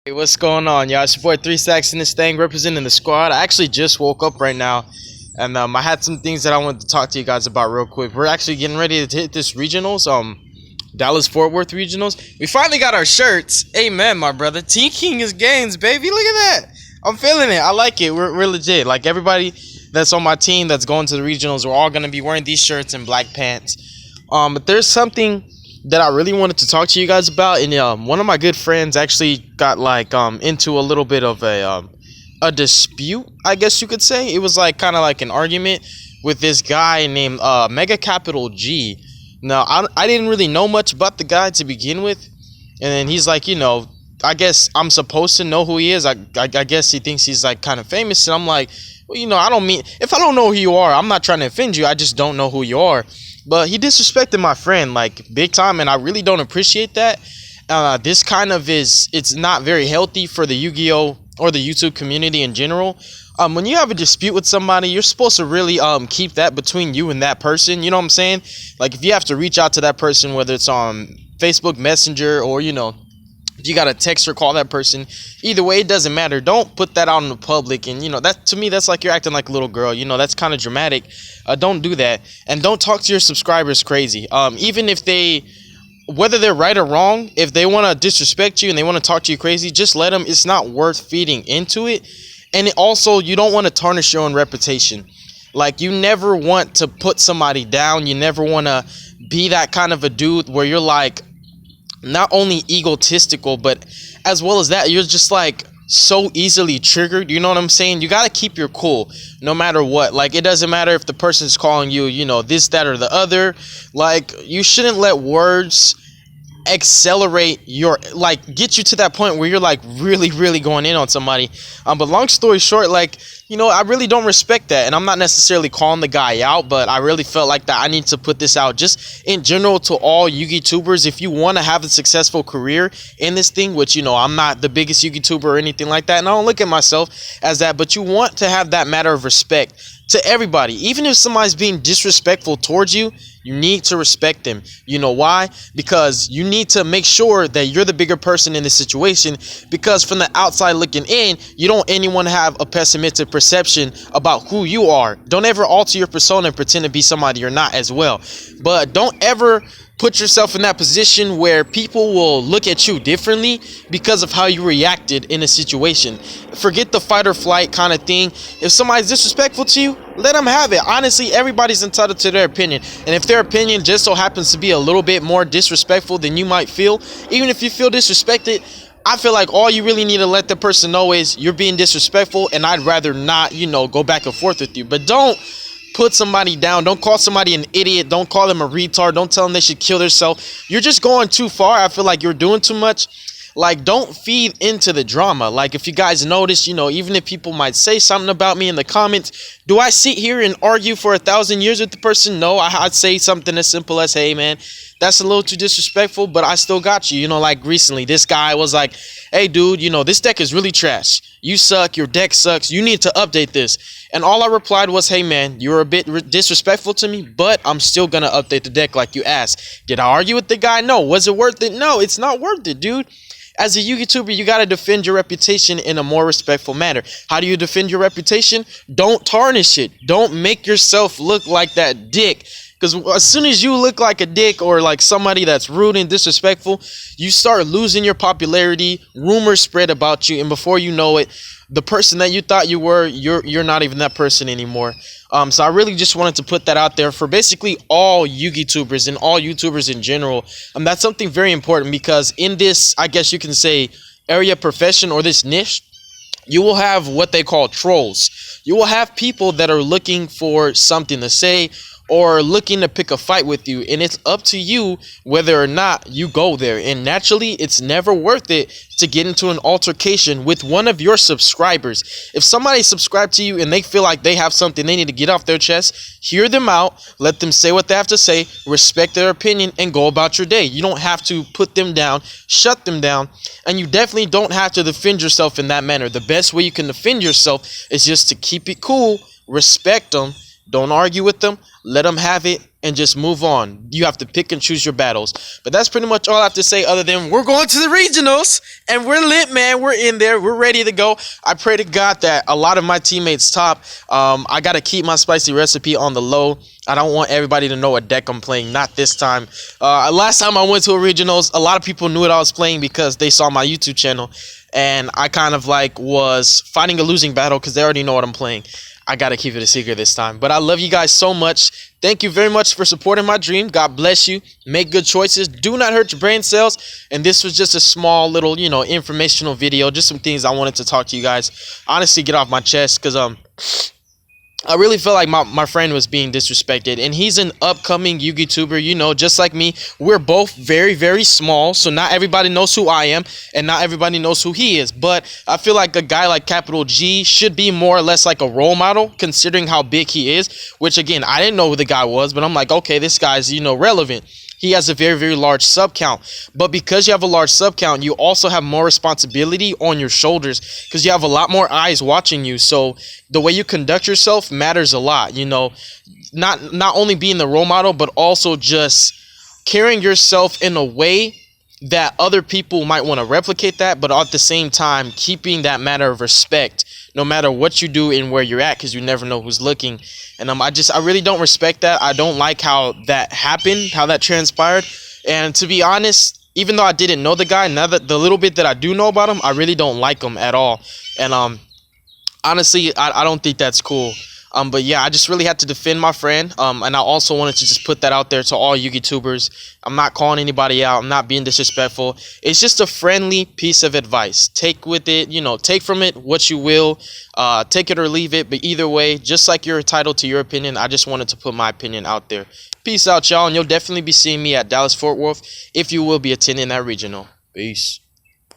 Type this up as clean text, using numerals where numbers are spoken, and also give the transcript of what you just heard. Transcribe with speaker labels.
Speaker 1: Hey, what's going on, y'all? It's your boy 3 Stacks in this thing, representing the squad. I actually just woke up right now, and I had some things that I wanted to talk to you guys about real quick. We're actually getting ready to hit this regionals, Dallas Fort Worth regionals. We finally got our shirts. Amen, my brother. T King is gains, baby. Look at that. I'm feeling it. I like it. We're legit. Like everybody that's on my team that's going to the regionals, we're all gonna be wearing these shirts and black pants. But there's something that I really wanted to talk to you guys about, and one of my good friends actually got into a little bit of a dispute, I guess you could say. It was like kind of like an argument with this guy named Megacapital G. Now I didn't really know much about the guy to begin with, and then he's like, I guess I'm supposed to know who he is. I guess he thinks he's like kind of famous, and I'm like, well, I don't mean, if I don't know who you are, I'm not trying to offend you. I just don't know who you are. But he disrespected my friend like big time, and I really don't appreciate that. This kind of it's not very healthy for the Yu-Gi-Oh or the YouTube community in general. When you have a dispute with somebody, you're supposed to really keep that between you and that person. You know what I'm saying? Like if you have to reach out to that person, whether it's on Facebook Messenger or if you gotta text or call that person, either way, it doesn't matter. Don't put that out in the public. And that, to me, that's like you're acting like a little girl. That's kind of dramatic. Don't do that, and don't talk to your subscribers crazy. Even if whether they're right or wrong, if they want to disrespect you and they want to talk to you crazy, just let them. It's not worth feeding into it. And also, you don't want to tarnish your own reputation. Like, you never want to put somebody down. You never want to be that kind of a dude where you're like, not only egotistical, but as well as that, you're just like so easily triggered. You know what I'm saying? You got to keep your cool no matter what. Like, it doesn't matter if the person's calling you, this, that, or the other. Like, you shouldn't let words accelerate get you to that point where you're like really going in on somebody. But long story short, I really don't respect that, and I'm not necessarily calling the guy out, but I really felt like that I need to put this out just in general to all Yu-Gi-Tubers. If you want to have a successful career in this thing, which I'm not the biggest Yu-Gi-Tuber or anything like that, and I don't look at myself as that, but you want to have that matter of respect to everybody. Even if somebody's being disrespectful towards you, you need to respect them. You know why? Because you need to make sure that you're the bigger person in this situation, because from the outside looking in, you don't anyone have a pessimistic perception about who you are. Don't ever alter your persona and pretend to be somebody you're not as well. But don't ever put yourself in that position where people will look at you differently because of how you reacted in a situation. Forget the fight or flight kind of thing. If somebody's disrespectful to you, let them have it. Honestly, everybody's entitled to their opinion. And if their opinion just so happens to be a little bit more disrespectful than you might feel, even if you feel disrespected, I feel like all you really need to let the person know is you're being disrespectful, and I'd rather not, go back and forth with you. But don't put somebody down. Don't call somebody an idiot. Don't call them a retard. Don't tell them they should kill themselves. You're just going too far. I feel like you're doing too much. Like, don't feed into the drama. Like, if you guys notice, even if people might say something about me in the comments, do I sit here and argue for 1,000 years with the person? No, I'd say something as simple as, hey, man, that's a little too disrespectful, but I still got you. Like recently, this guy was like, hey, dude, this deck is really trash. You suck. Your deck sucks. You need to update this. And all I replied was, hey, man, you're a bit disrespectful to me, but I'm still going to update the deck like you asked. Did I argue with the guy? No. Was it worth it? No, it's not worth it, dude. As a YouTuber, you got to defend your reputation in a more respectful manner. How do you defend your reputation? Don't tarnish it. Don't make yourself look like that dick. Because as soon as you look like a dick or like somebody that's rude and disrespectful, you start losing your popularity. Rumors spread about you, and before you know it, the person that you thought you were, you're not even that person anymore. So I really just wanted to put that out there for basically all Yu-Gi-Tubers and all YouTubers in general. That's something very important, because in this, I guess you can say, area profession or this niche, you will have what they call trolls. You will have people that are looking for something to say or looking to pick a fight with you, and it's up to you whether or not you go there. And naturally, it's never worth it to get into an altercation with one of your subscribers. If somebody subscribed to you and they feel like they have something they need to get off their chest, hear them out, let them say what they have to say, respect their opinion, and go about your day. You don't have to put them down, shut them down, and you definitely don't have to defend yourself in that manner. The best way you can defend yourself is just to keep it cool, respect them, don't argue with them, let them have it, and just move on. You have to pick and choose your battles. But that's pretty much all I have to say, other than we're going to the regionals and we're lit, man. We're in there. We're ready to go. I pray to God that a lot of my teammates top. I got to keep my spicy recipe on the low. I don't want everybody to know what deck I'm playing. Not this time. Last time I went to a regionals, a lot of people knew what I was playing because they saw my YouTube channel. And I kind of like was fighting a losing battle because they already know what I'm playing. I got to keep it a secret this time. But I love you guys so much. Thank you very much for supporting my dream. God bless you. Make good choices. Do not hurt your brain cells. And this was just a small little, informational video. Just some things I wanted to talk to you guys. Honestly, get off my chest because I really felt like my friend was being disrespected, and he's an upcoming Yu-Gi tuber, just like me. We're both very, very small, so not everybody knows who I am, and not everybody knows who he is. But I feel like a guy like Capital G should be more or less like a role model, considering how big he is, which, again, I didn't know who the guy was, but I'm like, okay, this guy's, relevant. He has a very, very large sub count. But because you have a large sub count, you also have more responsibility on your shoulders because you have a lot more eyes watching you. So the way you conduct yourself matters a lot, not only being the role model, but also just carrying yourself in a way that other people might want to replicate that, but at the same time keeping that matter of respect no matter what you do and where you're at, because you never know who's looking. And I really don't respect that. I don't like how that happened, how that transpired. And to be honest, even though I didn't know the guy, now that the little bit that I do know about him, I really don't like him at all. And honestly, I don't think that's cool. But yeah, I just really had to defend my friend. And I also wanted to just put that out there to all Yu-Gi tubers. I'm not calling anybody out. I'm not being disrespectful. It's just a friendly piece of advice. Take with it, take from it what you will. Take it or leave it. But either way, just like you're entitled to your opinion, I just wanted to put my opinion out there. Peace out, y'all. And you'll definitely be seeing me at Dallas Fort Worth if you will be attending that regional. Peace.